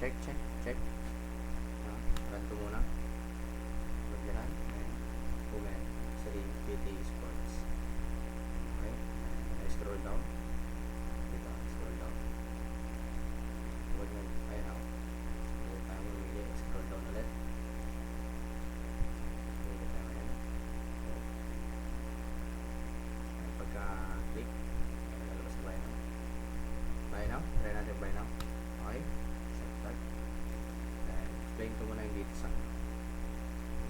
check, check, check. Run ko muna. Magdaran. Women, Sri, PT, Sports. Okay. Scroll down. Dito, scroll down. Huwag nyo, ayun ako. Hindi tayo mamili. Scroll down ulit. Hindi tayo ayan. Pagka-click, lalabas na buy now. Buy now. Try natin buy now. Okay. Set tag. And explain ko muna yung dito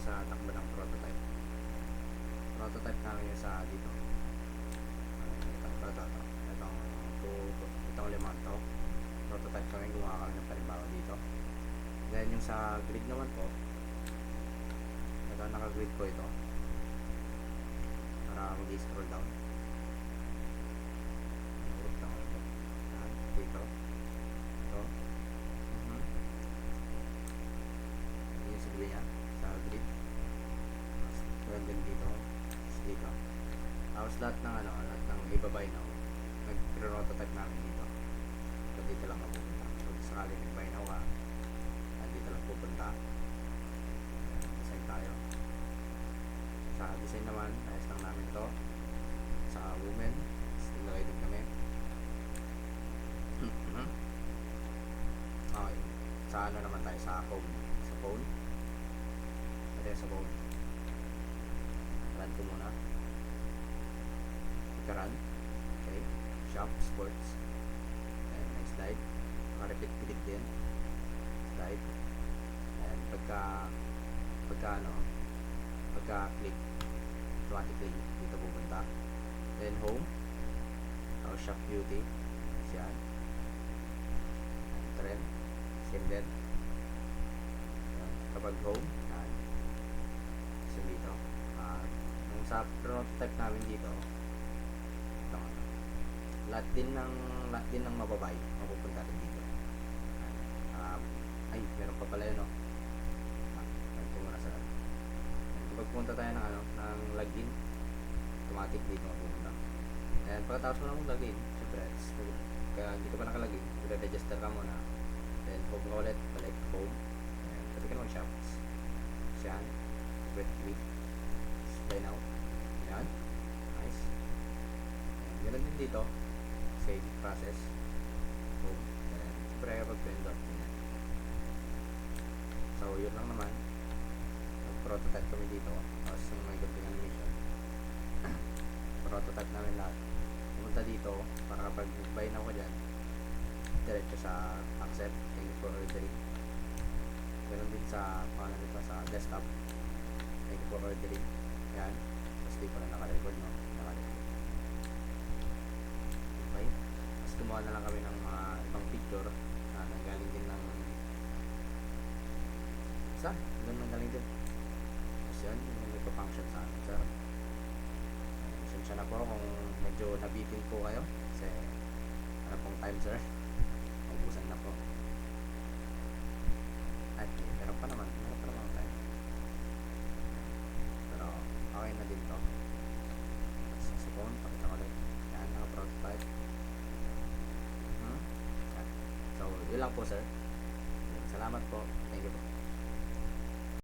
sa takbo ng prototype. Prototype namin yung sa dito. Itong limang to. Prototype kami, gumawa kami ng panibago dito. Then yung sa grid naman po, ito naka-grid ko ito para mag-scroll down. Dito. Ito. Yun yung sabi niya sa grid. Meron din dito. Dito. Tapos lahat ng ibabay na nag-prototype namin dito. So dito lang mapupunta. So sakali nag-buy now ka, dito lang pupunta. Design tayo. Sa design naman, ayos lang namin to. Sa women, still na din kami. Okay. Sa ano naman tayo? Sa phone. Sa phone. Ito sa phone. Run ko muna. Run. Okay. Shop, sports. And next slide. Naka-repeat click din. Slide. And pagka-click, automatically dito pupunta. Then home. Or shop beauty. Yan. Trend. Same din. Kapag home, yan. So dito. Yung sa prototype namin dito, lahat din ng mababay mapupunta rin dito. Ay, meron pa pala yun, no? Ito muna sa kapag punta tayo ng login, automatic dito mapupunta. And pagkatapos mo na mong login, syempre, kaya hindi ka pa nakalagin, i-register ka muna. Then home ka ulit, balik home. And pwede ka na mag-shops. Yan. Wait, click. Display now. Yan. Nice. And ganoon din dito. Save process. Home. And syempre pag-print. So yun lang naman. Nag-prototype kami dito. Tapos yung may gunting animation. Prototype namin lahat. Pumunta dito para kapag buy na ko dyan, diretso sa accept. Thank you for ordering. Ganun din sa pangalan nito sa desktop. Thank you for ordering. Yan. Tapos di pala naka-record, no? Naka-record. Okay. Tapos gumawa na lang kami ng mga ibang picture na nanggaling din ng doon nanggaling din. Tapos yan, yung nagpa-function sa amin, sir. Pasensya na po kung medyo nabitin po kayo kasi ano pong time, sir. Ubusan na po. Ay, meron pa naman time. Pero okay na din to. Sa phone, pakita ko ulit. Yan, naka-prototype. Yan. So, yun lang po, sir. Salamat po.